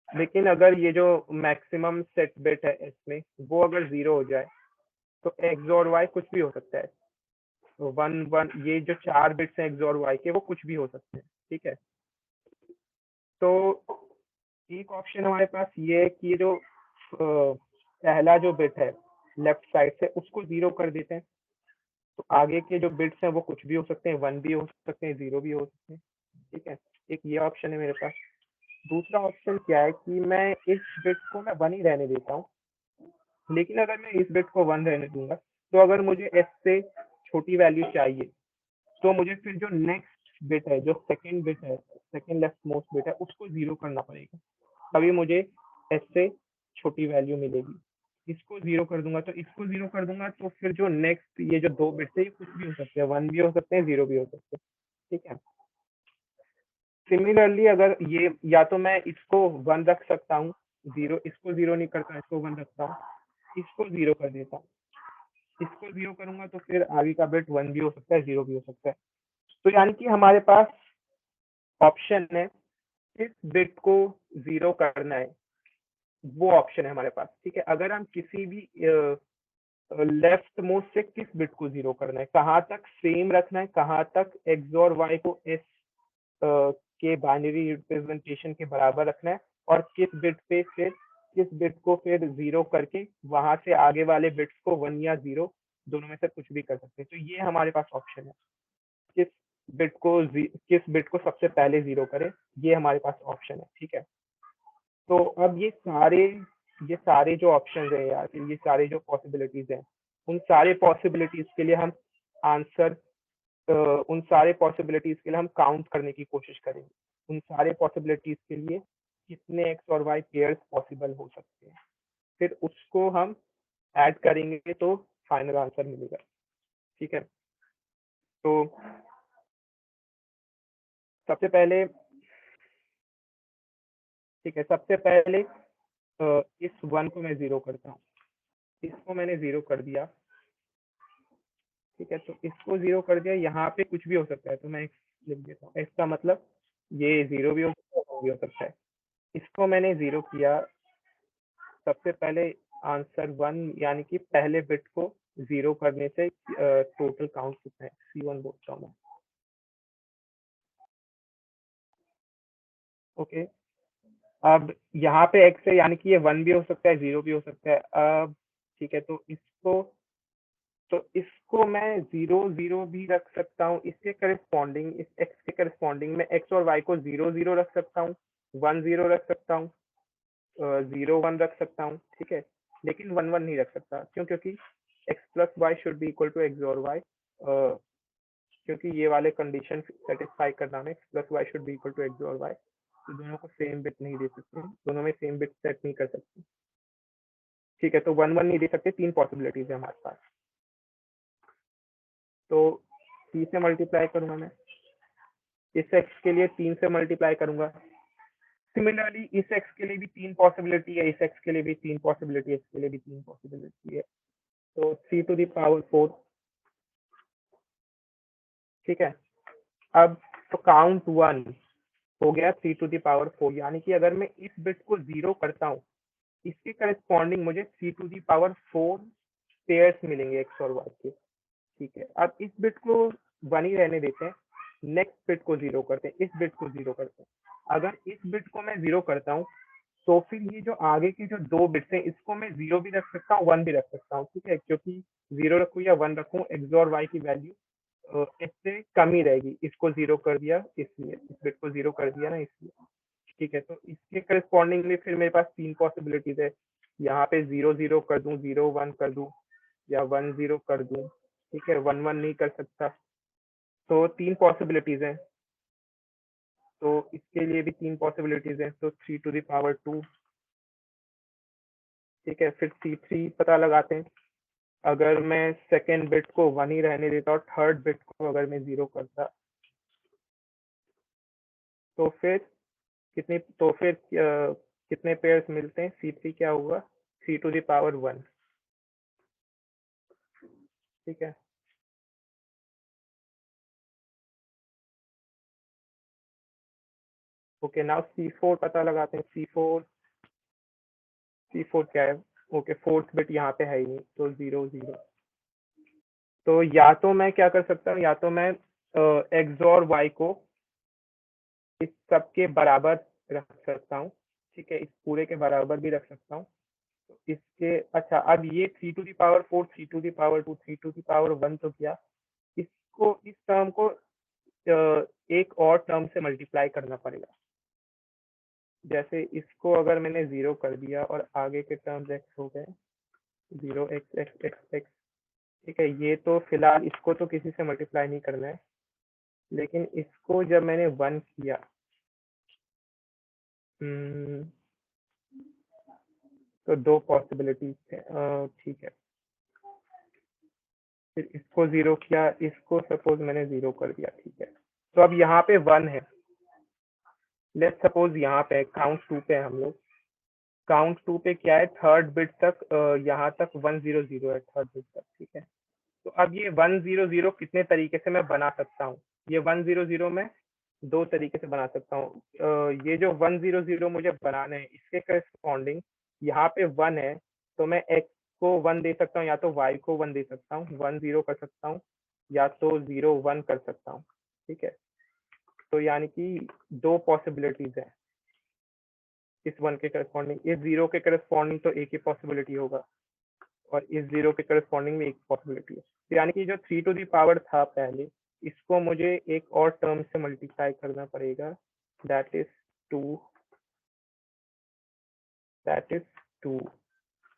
लेकिन अगर ये जो मैक्सिमम सेट बिट है इसमें वो अगर 0 हो जाए तो x और y कुछ भी हो सकता है। तो 1 1 ये जो 4 बिट्स हैं x और y के, वो कुछ भी हो सकते हैं। ठीक है, तो एक ऑप्शन हमारे पास ये है कि ये जो पहला जो बिट है लेफ्ट साइड से, उसको 0 कर देते हैं, तो आगे के जो बिट्स हैं वो कुछ भी हो सकते हैं, 1 भी हो सकते हैं, 0 भी हो सकते हैं। ठीक है, एक ये ऑप्शन है मेरे पास। दूसरा ऑप्शन क्या है कि मैं इस बिट को मैं 1 ही रहने देता हूँ, लेकिन अगर मैं इस बिट को 1 रहने दूंगा तो अगर मुझे s से छोटी वैल्यू चाहिए तो मुझे फिर जो नेक्स्ट बिट है, जो सेकंड बिट है, सेकंड लेफ्ट मोस्ट बिट है, उसको 0 करना पड़ेगा, तभी मुझे s से छोटी वैल्यू मिलेगी। इसको 0 कर दूंगा, तो इसको 0 कर दूंगा, तो फिर जो नेक्स्ट ये जो दो बिट्स है ये कुछ भी हो सकते हैं, 1 भी हो सकते हैं, 0 भी हो सकते हैं। ठीक है, सिमिलरली अगर ये, या तो मैं इसको 1 रख सकता हूँ, 0 इसको 0 नहीं करता, इसको 1 रखता हूँ, इसको 0 कर देता हूँ, इसको 0 करूंगा तो फिर आगे का बिट 1 भी हो सकता है, 0 भी हो सकता है। तो यानी कि हमारे पास ऑप्शन है इस बिट को 0 करना है, वो ऑप्शन है हमारे पास। ठीक है, अगर हम किसी भी लेफ्ट मोस्ट से किस बिट को जीरो करना है, कहाँ तक सेम रखना है, कहाँ तक एक्स और वाई को एस के बाइनरी रिप्रेजेंटेशन के बराबर रखना है, और किस बिट को फिर जीरो करके वहां से आगे वाले बिट्स को 1 या 0 दोनों में से कुछ भी कर सकते हैं। तो ये हमारे पास ऑप्शन है, किस बिट को सबसे पहले जीरो करें, ये हमारे पास ऑप्शन है। ठीक है, तो अब ये सारे जो ऑप्शन है यार, ये सारे जो पॉसिबिलिटीज हैं, उन सारे पॉसिबिलिटीज के लिए हम आंसर उन सारे पॉसिबिलिटीज के लिए हम काउंट करने की कोशिश करेंगे। उन सारे पॉसिबिलिटीज के लिए कितने एक्स और वाई पेयर्स पॉसिबल हो सकते हैं, फिर उसको हम ऐड करेंगे तो फाइनल आंसर मिलेगा। ठीक है, तो सबसे पहले इस 1 को मैं जीरो करता हूँ, इसको मैंने जीरो कर दिया। ठीक है, तो इसको जीरो कर दिया, यहाँ पे कुछ भी हो सकता है, तो मैं एक्स लिख देता हूँ। एक्स का मतलब ये जीरो भी हो सकता है, भी हो सकता है। इसको मैंने जीरो किया, सबसे पहले आंसर 1 यानी कि पहले बिट को जीरो करने से टोटल काउंट कितना है, C1 बोलता हूँ मैं। ओके, अब यहाँ पे x है यानी कि ये 1 भी हो सकता है, 0 भी हो सकता है। अब ठीक है, तो इसको मैं 0 0 भी रख सकता हूँ, इसके करस्पॉन्डिंग, इस x के करस्पॉन्डिंग में x और y को 0 0 रख सकता हूँ, 1 0 रख सकता हूँ, 0 1 रख सकता हूँ। ठीक है, लेकिन 1 1 नहीं रख सकता, क्यों? क्योंकि x plus Y should be equal to x और वाई, क्योंकि ये वाले कंडीशन सेटिस्फाई करना है, x plus Y should be equal to x और वाई, तो दोनों को सेम बिट नहीं दे सकते, दोनों में सेम बिट सेट नहीं कर सकते। ठीक है, तो 1 1 नहीं दे सकते, 3 पॉसिबिलिटीज है हमारे पास। तो 3 से मल्टीप्लाई करूंगा मैं, इस x के लिए 3 से मल्टीप्लाई करूंगा। सिमिलरली इस x के लिए भी 3 पॉसिबिलिटी है, इस x के लिए भी 3 पॉसिबिलिटी है, इसके लिए भी 3 पॉसिबिलिटी है, तो 3 टू द पावर 4। ठीक है, अब तो काउंट 1 हो गया 3 टू द पावर 4, यानी कि अगर मैं इस बिट को जीरो करता हूँ, इसके करस्पॉन्डिंग मुझे 3 टू द पावर 4 पेयर्स मिलेंगे एक्स और वाई के। ठीक है, अब इस बिट को 1 ही रहने देते हैं, नेक्स्ट बिट को जीरो करते हैं, इस बिट को जीरो करते हैं। अगर इस बिट को मैं जीरो करता हूँ, तो फिर ये जो आगे की जो 2 बिट्स हैं, इसको मैं 0 भी रख सकता हूँ, 1 भी रख सकता हूँ। ठीक है, क्योंकि 0 रखूँ या 1 रखूँ, एक्स और वाई की वैल्यू इससे कम ही रहेगी। इसको जीरो कर दिया इसलिए, इस बिट को जीरो कर दिया ना इसलिए। ठीक है, तो इसके करस्पॉन्डिंगली फिर मेरे पास 3 पॉसिबिलिटीज है, यहाँ पे 0 0 कर दूं, 0 1 कर दूं, या 1 0 कर दूं। ठीक है, 1 1 नहीं कर सकता, तो 3 पॉसिबिलिटीज हैं, तो इसके लिए भी 3 पॉसिबिलिटीज हैं, तो 3 टू द पावर 2। ठीक है, फिर C3 पता लगाते हैं। अगर मैं सेकेंड बिट को 1 ही रहने देता और थर्ड बिट को अगर मैं 0 करता, तो फिर कितने पेयर्स मिलते हैं? C3 क्या होगा, 3 टू द पावर 1। ठीक है, ओके, नाउ C4 पता लगाते हैं। C4 क्या है? ओके, फोर्थ बिट यहाँ पे है ही नहीं, तो 0 0। तो या तो मैं क्या कर सकता हूँ, या तो मैं एक्स और वाई को इस सब के बराबर रख सकता हूँ। ठीक है, इस पूरे के बराबर भी रख सकता हूँ। तो इसके अच्छा, अब ये 3 to the power 4, 3 to the power 2, 3 to the power 1 तो क्या, इसको इस टर्म को एक और टर्म से मल्टीप्लाई करना पड़ेगा। जैसे इसको अगर मैंने 0 कर दिया और आगे के टर्म्स x हो गए 0 x x x x। ठीक है, ये तो फिलहाल इसको तो किसी से मल्टीप्लाई नहीं करना है, लेकिन इसको जब मैंने 1 किया, तो 2 पॉसिबिलिटीज थे। ठीक है, फिर इसको 0 किया, इसको सपोज मैंने 0 कर दिया। ठीक है, तो अब यहाँ पे 1 है, लेट्स सपोज यहाँ पे काउंट 2 पे हम लोग, काउंट 2 पे क्या है, थर्ड बिट तक यहाँ तक 1 0 0 है, थर्ड बिट तक। ठीक है, तो अब ये 1 0 0 कितने तरीके से मैं बना सकता हूँ? ये 1 0 0 मैं 2 तरीके से बना सकता हूँ। ये जो 1 0 0 मुझे बनाना है, इसके करस्पॉन्डिंग यहाँ पे 1 है, तो मैं x को 1 दे सकता हूँ, या तो y को 1 दे सकता हूँ, 1 0 कर सकता हूँ, या तो 0 1 कर सकता हूँ। ठीक है, तो यानी कि 2 पॉसिबिलिटीज है इस 1 के करस्पॉन्डिंग। इस 0 के करस्पॉन्डिंग तो एक ही पॉसिबिलिटी होगा, और इस 0 के करस्पॉन्डिंग में एक पॉसिबिलिटी है। तो यानी कि जो 3 टू द पावर था पहले, इसको मुझे एक और टर्म से मल्टीप्लाई करना पड़ेगा, दैट इज 2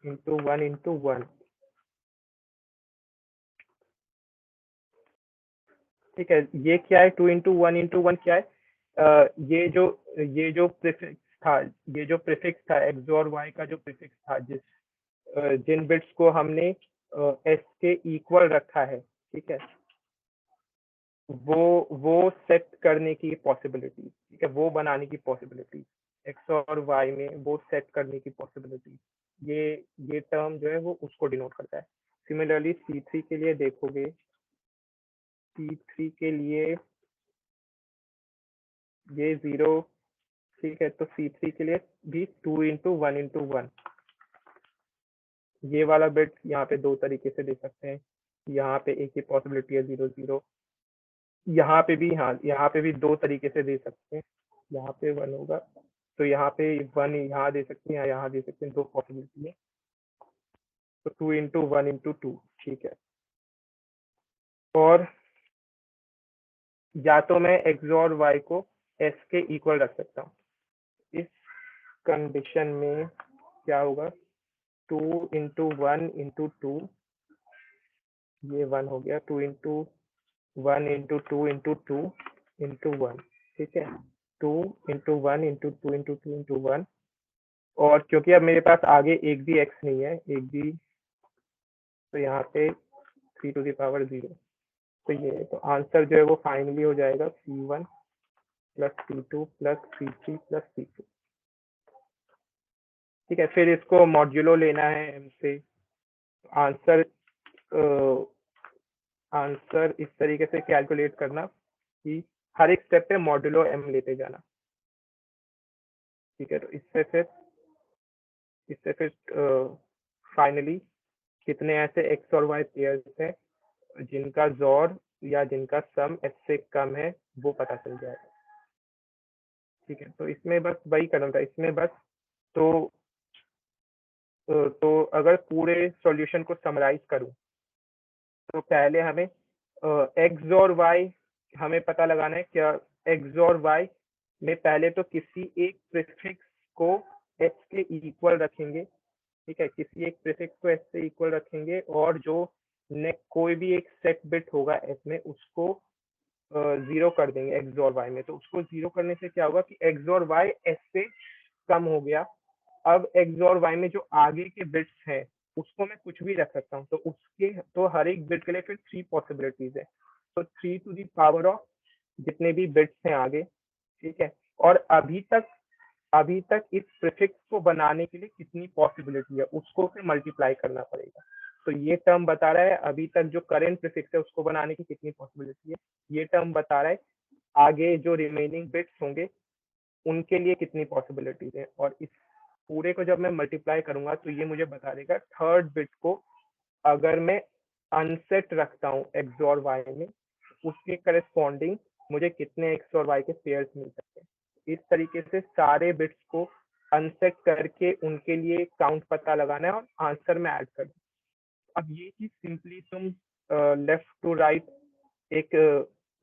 into 1 into 1। ठीक है, ये क्या है? 2 into 1 into 1 क्या है? ये जो प्रीफिक्स था, ये जो प्रीफिक्स था x और y का जो प्रीफिक्स था, जिन बिट्स को हमने s के इक्वल रखा है, ठीक है, वो सेट करने की पॉसिबिलिटी, ठीक है, वो बनाने की पॉसिबिलिटी, x और y में वो सेट करने की पॉसिबिलिटी, ये टर्म जो है वो उसको डिनोट करता है। सिमिलरली C3 के लिए देखोगे, C3 के लिए ये 0, ठीक है, तो C3 के लिए भी 2 into 1 into 1। ये वाला बिट यहाँ पे 2 तरीके से दे सकते हैं, यहाँ पे एक ही पॉसिबिलिटी है 0 0, यहाँ पे भी, हाँ यहाँ पे भी 2 तरीके से दे सकते हैं, यहाँ पे 1 होगा तो यहाँ पे 1 यहाँ दे सकते हैं, यहाँ दे सकते हैं, 2 पॉसिबिलिटी है, तो 2 into 1 into 2। ठीक है, और या तो मैं x और y को s के इक्वल रख सकता हूँ। इस कंडीशन में क्या होगा? 2 into 1 into 2, ये 1 हो गया, 2 into 1 into 2 into 2 into 1। ठीक है, 2 into 1 into 2 into 2 into 1, और क्योंकि अब मेरे पास आगे एक भी x नहीं है, एक भी, तो यहाँ पे 3 to the power 0। तो ये तो आंसर जो है वो फाइनली हो जाएगा C1 plus C2 plus C3 plus C2। ठीक है, फिर इसको मॉड्यूलो लेना है m से। आंसर आंसर इस तरीके से कैलकुलेट करना कि हर एक स्टेप पे मॉड्यूलो m लेते जाना। ठीक है, तो इससे फिर फाइनली कितने ऐसे x और y पेयर्स हैं जिनका जोर या जिनका सम s से कम है, वो पता चल जाएगा। ठीक है, तो इसमें बस वही करना था, इसमें बस तो अगर पूरे सॉल्यूशन को समराइज करूं, तो पहले हमें x और y हमें पता लगाना है। क्या x और y में पहले तो किसी एक प्रीफिक्स को s के इक्वल रखेंगे। ठीक है, किसी एक प्रीफिक्स को s से इक्वल रखेंगे, और जो कोई भी एक सेट बिट होगा s में, उसको 0 कर देंगे x और y में। तो उसको 0 करने से क्या होगा कि x और y s से कम हो गया। अब x और y में जो आगे के बिट्स हैं, उसको मैं कुछ भी रख सकता हूँ, तो हर एक बिट के लिए फिर 3 पॉसिबिलिटीज है। तो 3 टू द पावर ऑफ जितने भी बिट्स हैं आगे। ठीक है, और अभी तक इस प्रीफिक्स को बनाने के लिए कितनी पॉसिबिलिटी है, उसको फिर मल्टीप्लाई करना पड़ेगा। तो ये टर्म बता रहा है अभी तक जो करंट प्रीफिक्स है उसको बनाने की कितनी पॉसिबिलिटी है। ये टर्म बता रहा है आगे जो रिमेनिंग बिट्स होंगे उनके लिए कितनी पॉसिबिलिटीज है, और इस पूरे को जब मैं मल्टीप्लाई करूंगा तो ये मुझे बता देगा थर्ड बिट को अगर मैं अनसेट रखता हूँ x और y में, उसके करस्पॉन्डिंग मुझे कितने x और y के पेयर्स मिल सकते हैं। इस तरीके से सारे बिट्स को अनसेट करके उनके लिए काउंट पता लगाना है और आंसर में ऐड करना। अब ये चीज सिंपली तुम लेफ्ट टू राइट एक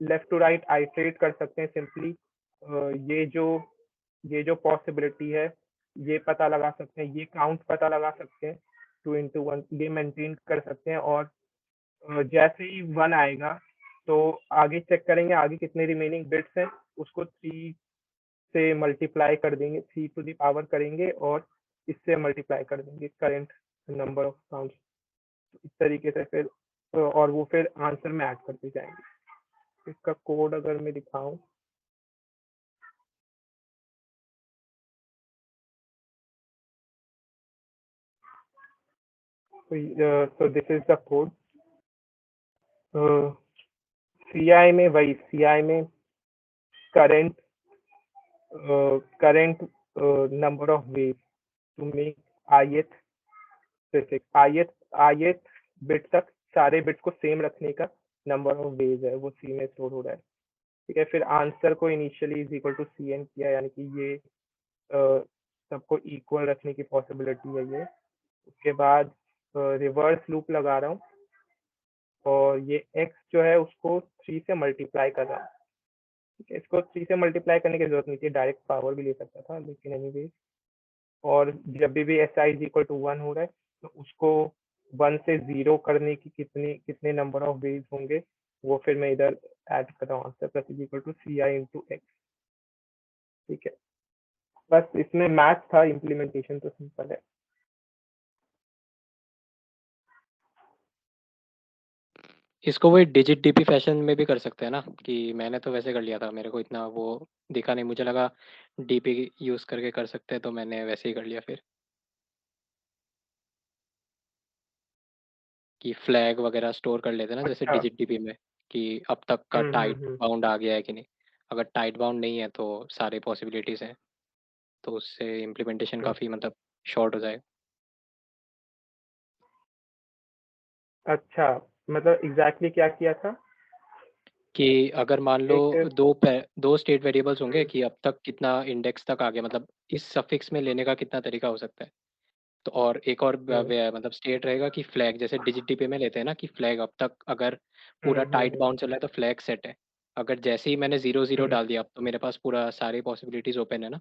लेफ्ट टू राइट आइटरेट कर सकते हैं सिंपली। ये जो पॉसिबिलिटी है ये पता लगा सकते हैं, ये काउंट पता लगा सकते हैं, 2 into 1 ये मेंटेन कर सकते हैं। और जैसे ही 1 आएगा तो आगे चेक करेंगे आगे कितने रिमेनिंग बिट्स हैं, उसको 3 से मल्टीप्लाई कर देंगे, 3 टू द पावर करेंगे और इससे मल्टीप्लाई कर देंगे करेंट नंबर ऑफ काउंट्स। इस तरीके से फिर और वो फिर आंसर में ऐड करते जाएंगे। इसका कोड अगर मैं दिखाऊं, तो this is the code. CI में वही, CI में current number of ways to make ith prefix ith bit तक सारे बिट्स को सेम रखने का नंबर ऑफ वेज है, वो सी में स्टोर हो रहा है। ठीक है, फिर आंसर को initially is equal to C N किया, यानी कि ये सबको इक्वल रखने की पॉसिबिलिटी है ये। उसके बाद रिवर्स लूप लगा रहा हूँ और ये x जो है उसको 3 से मल्टीप्लाई कर रहा हूँ। ठीक है, इसको 3 से मल्टीप्लाई करने की जरूरत नहीं थी, डायरेक्ट पावर भी ले सकता था, लेकिन एनीवेज। और जब भी S I is equal to 1 हो रहा है तो उसको 1 से 0 करने की कितने नंबर ऑफ वेज होंगे वो फिर मैं इधर ऐड कर रहा हूँ, answer plus is equal to C I into X. ठीक है, बस इसमें मैथ था, इम्प्लीमेंटेशन तो सिंपल है। इसको वही डिजिट डीपी फैशन में भी कर सकते हैं ना, कि मैंने तो वैसे कर लिया था, मेरे को इतना वो दिखा नहीं, मुझे लगा डीपी यूज करके कर सकते हैं, तो मैंने वैसे ही कर लिया फिर, कि फ्लैग वगैरह स्टोर कर लेते हैं ना जैसे अच्छा। डिजिट डीपी में, कि अब तक का टाइट हम्म। बाउंड आ गया है कि नहीं। अगर टाइट बाउंड नहीं है तो सारे पॉसिबिलिटीज हैं, तो उससे इम्प्लीमेंटेशन हम्म। काफ़ी मतलब शॉर्ट हो जाएगा। अच्छा, मतलब एग्जैक्टली क्या किया था? कि अगर मान लो एक दो स्टेट वेरिएबल्स होंगे हम्म, कि अब तक कितना इंडेक्स तक आ गया, मतलब इस सफिक्स में लेने का कितना तरीका हो सकता है। तो और एक और हम्म, मतलब स्टेट रहेगा कि फ्लैग, जैसे डिजिट डीपी में लेते हैं ना, कि फ्लैग अब तक अगर पूरा टाइट हम्म, बाउंड चल रहा है तो फ्लैग सेट है। अगर जैसे ही मैंने 0 0 हम्म, डाल दिया, अब तो मेरे पास पूरा सारे पॉसिबिलिटीज ओपन है ना,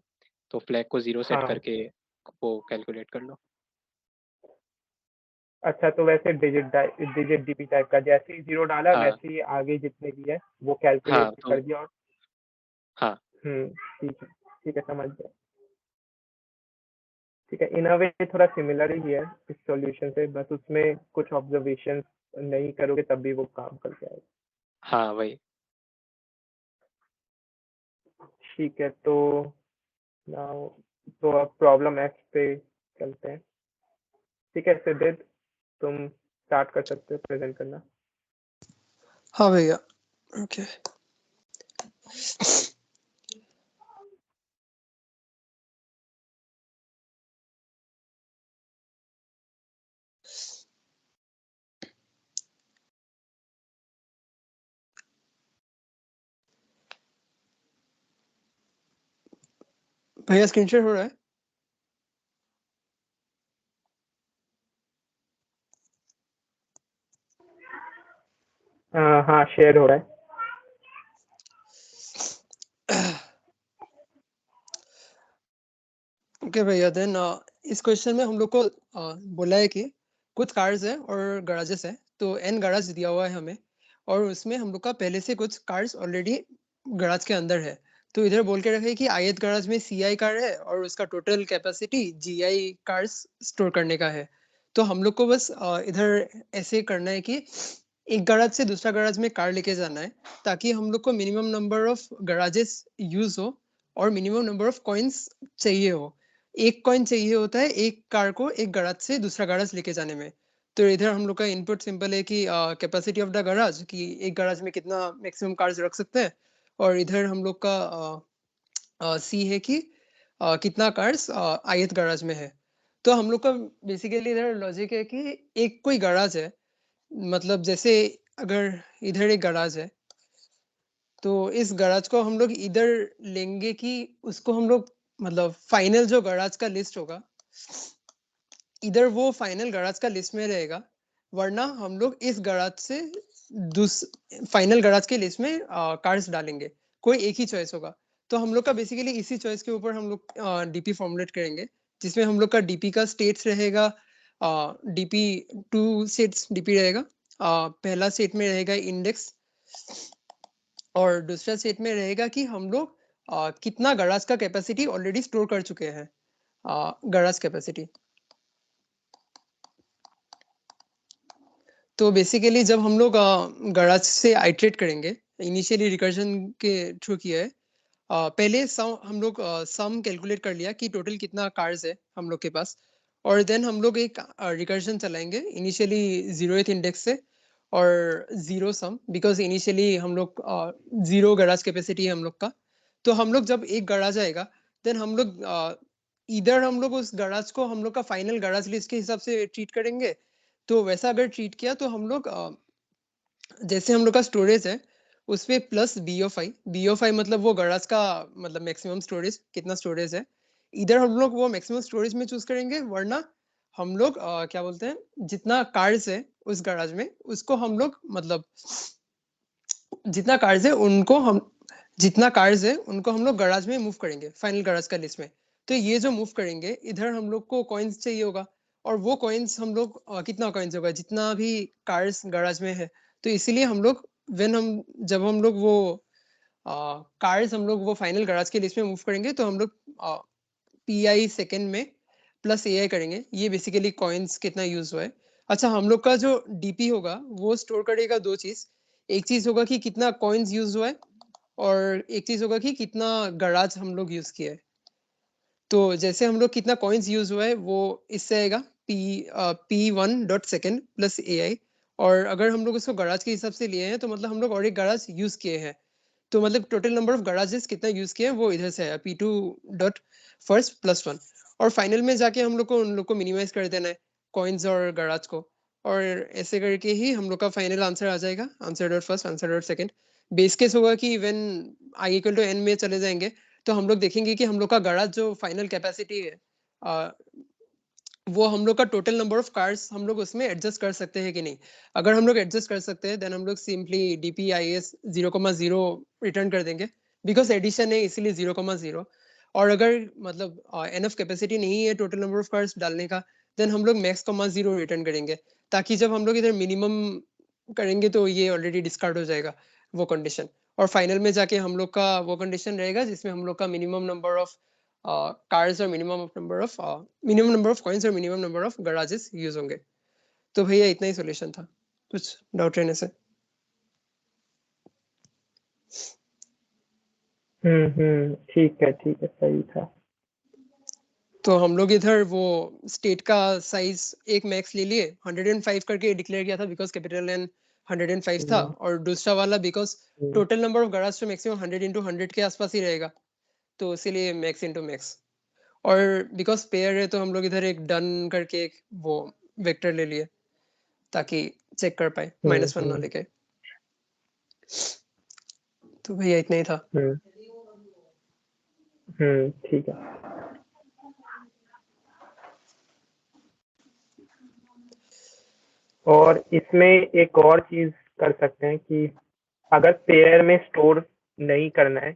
तो फ्लैग को 0 सेट हाँ। करके वो कैलकुलेट कर लो। अच्छा, तो वैसे डिजिट डीपी टाइप का, जैसे ही 0 डाला हाँ वैसे ही आगे जितने भी है वो हाँ कैलकुलेट तो कर दिया। और हाँ ठीक है, समझ गया। ठीक है, इन अ वे थोड़ा सिमिलर ही है इस सॉल्यूशन से, बस उसमें कुछ ऑब्जर्वेशन नहीं करोगे तब भी वो काम करके आएगा। हाँ वही। ठीक है, तो नाउ तो अब प्रॉब्लम एक्स पे चलते हैं। ठीक है सिद्धित, तुम स्टार्ट कर सकते हो प्रेजेंट करना। हाँ भैया, ओके। भैया स्क्रीन शेयर हो रहा है? हाँ, शेयर हो रहा है। ओके भैया, देन इस क्वेश्चन में हम लोग को बोला है कि कुछ कार्स है और गराजेस है, तो एन गराज दिया हुआ है हमें, और उसमें हम लोग का पहले से कुछ कार्स ऑलरेडी गराज के अंदर है। तो इधर बोल के रखे कि ith गराज में CI कार है और उसका total capacity GI cars store करने का है। तो हम लोग को बस इधर ऐसे करना है कि एक गराज से दूसरा गराज में कार लेके जाना है, ताकि हम लोग को minimum number of garages use हो और मिनिमम नंबर ऑफ कॉइन्स चाहिए हो। एक कॉइन चाहिए होता है एक कार को एक गराज से दूसरा गराज लेके जाने में। तो इधर हम लोग का इनपुट सिंपल है कि कैपेसिटी ऑफ द गराज, कि एक गराज में कितना मैक्सिमम कार्स रख सकते हैं, और इधर हम लोग का सी है कि कितना कार्स ith गराज में है। तो हम लोग का बेसिकली इधर लॉजिक है कि एक कोई गराज है, मतलब जैसे अगर इधर एक गराज है, तो इस गराज को हम लोग इधर लेंगे कि उसको हम लोग, मतलब फाइनल जो गराज का लिस्ट होगा इधर वो फाइनल गराज का लिस्ट में रहेगा, वरना हम लोग इस गराज से फाइनल गराज के लिस्ट में कार्ड्स डालेंगे, कोई एक ही चॉइस होगा। तो हम लोग का बेसिकली इसी चॉइस के ऊपर हम लोग डीपी फॉर्मुलेट करेंगे, जिसमें हम लोग का डीपी का स्टेट्स रहेगा, डीपी 2 स्टेट्स डीपी रहेगा। पहला स्टेट में रहेगा इंडेक्स, और दूसरा स्टेट में रहेगा कि हम लोग कितना गराज का कैपेसिटी ऑलरेडी स्टोर कर चुके हैं, गराज कैपेसिटी। तो बेसिकली जब हम लोग गराज से आइट्रेट करेंगे, इनिशियली रिकर्जन के थ्रू किया है, पहले हम लोग सम कैलकुलेट कर लिया कि टोटल कितना कार्स है हम लोग के पास, और देन हम लोग एक रिकर्जन चलाएंगे इनिशियली 0th इंडेक्स से, और 0 सम, बिकॉज इनिशियली हम लोग 0 गराज कैपेसिटी है हम लोग का। तो हम लोग जब एक गराज आएगा, देन हम लोग इधर हम लोग उस गराज को हम लोग का फाइनल गराज लिस्ट के हिसाब से ट्रीट करेंगे। तो वैसा अगर ट्रीट किया तो हम लोग जैसे हम लोग का स्टोरेज है उस पे प्लस बी ऑफ आई मतलब वो गराज का मतलब मैक्सिमम स्टोरेज कितना स्टोरेज है, इधर हम लोग वो मैक्सिमम स्टोरेज में चूज करेंगे, वरना हम लोग क्या बोलते हैं जितना कार्स है उस गराज में उसको हम लोग मतलब जितना कार्स है उनको हम जितना कार्स है उनको हम लोग गराज में मूव करेंगे फाइनल गराज का लिस्ट में। तो ये जो मूव करेंगे इधर हम लोग को कॉइन्स चाहिए होगा, और वो कॉइन्स हम लोग कितना कॉइन्स होगा जितना भी कार्स गराज में है। तो इसीलिए हम लोग जब हम लोग वो कार्स हम लोग वो फाइनल गराज के लिस्ट में मूव करेंगे तो हम लोग पी.आई. सेकेंड में प्लस ए.आई. करेंगे। ये बेसिकली कॉइन्स कितना यूज हुआ है। अच्छा, हम लोग का जो डीपी होगा वो स्टोर करेगा दो चीज। एक चीज होगा कि कितना कॉइन्स यूज हुआ है, और एक चीज होगा कि कितना गराज हम लोग यूज किया है। तो जैसे हम लोग कितना कॉइन्स यूज हुआ है वो इससे आएगा p1.second प्लस ai। और अगर हम लोग उसको गराज के हिसाब से लिए हैं तो मतलब हम लोग और एक गराज यूज किए हैं, तो मतलब टोटल नंबर ऑफ गराजेस कितना यूज किए हैं वो इधर से आया p2.first+1। और फाइनल में जाके हम लोग को उन लोग को मिनिमाइज कर देना है कॉइन्स और गराज को, और ऐसे करके ही हम लोग का फाइनल आंसर आ जाएगा, answer dot first answer dot second. Base case होगा कि when I equal to N में चले जाएंगे तो हम लोग देखेंगे कि हम लोग का गराज जो फाइनल कैपेसिटी है वो हम लोग का टोटल नंबर ऑफ कार्स हम लोग उसमें एडजस्ट कर सकते हैं कि नहीं। अगर हम लोग एडजस्ट कर सकते हैं देन हम लोग सिंपली DPIS 0,0 रिटर्न कर देंगे, बिकॉज एडिशन है इसीलिए 0,0। और अगर मतलब एनफ कैपेसिटी नहीं है टोटल नंबर ऑफ कार्स डालने का देन हम लोग max,0 रिटर्न करेंगे, ताकि जब हम लोग इधर मिनिमम करेंगे तो ये ऑलरेडी डिस्कार्ड हो जाएगा वो कंडीशन। और फाइनल में जाके हम लोग का वो कंडीशन रहेगा जिसमें हम लोग का मिनिमम नंबर ऑफ कार्स और मिनिमम नंबर ऑफ कॉइन्स और minimum number of garages use होंगे। तो भैया इतना ही सॉल्यूशन था, कुछ डाउट रहने से। ठीक है सही था। तो हम लोग इधर वो स्टेट का साइज एक मैक्स ले लिए 105 करके डिक्लेयर किया था बिकॉज कैपिटल एन 105 था, हम्म, और दूसरा वाला because hmm, total number of garage तो मैक्सिमम 100 × 100 के आसपास ही रहेगा, तो इसीलिए मैक्स इंटू मैक्स। और बिकॉज पेयर है तो हम लोग इधर एक डन करके एक वो वेक्टर ले लिए ताकि चेक कर पाए -1 ना लेके। तो भैया इतना ही था। ठीक है। और इसमें एक और चीज कर सकते हैं कि अगर पेयर में स्टोर नहीं करना है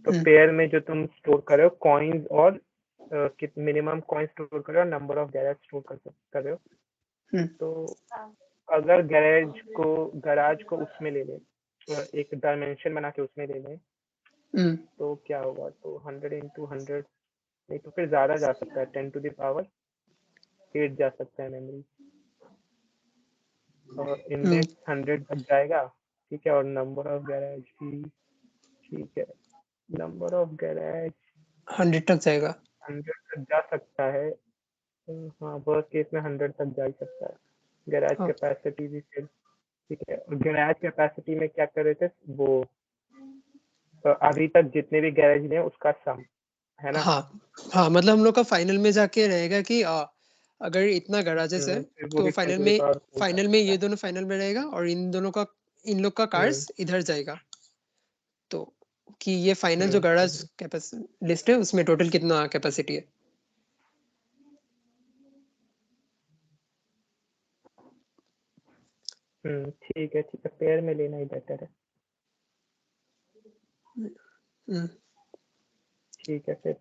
तो पेयर में जो तुम स्टोर कर रहे हो कॉइन्स और मिनिमम कॉइन स्टोर कर रहे हो, नंबर ऑफ गैरेज स्टोर कर रहे हो। तो अगर गराज को उसमें ले ले, एक डायमेंशन बना के उसमें ले लें, तो क्या होगा, तो 100 × 100 नहीं तो फिर ज्यादा जा सकता है, 10⁸ जा सकता है मेमोरी, और इंडेक्स 100 तक जाएगा। ठीक है, और नंबर ऑफ गैरेज भी ठीक है, नंबर ऑफ गैरेज 100 तक जाएगा। 100 तक जा सकता है। हाँ, वर्स्ट केस में 100 तक जा ही सकता है। गैराज हाँ कैपेसिटी भी फिर ठीक है। और गैराज कैपेसिटी में क्या कर रहे थे वो, अभी तक जितने भी गैरेज हैं उसका सम है ना। हाँ हाँ, मतलब हम लोग का फाइनल में जाके रहेगा कि अगर इतना गराजेस है फिर वो तो भी 10⁻4 जा फाइनल में सकता ये है। दोनों फाइनल में रहेगा और इन लोग का कार्स इधर जाएगा। तो कि ये फाइनल जो गराज कैपेसिटी लिस्ट है उसमें टोटल कितना कैपेसिटी है। ठीक है पेयर में लेना ही बेटर है। हम्म, ठीक है फिर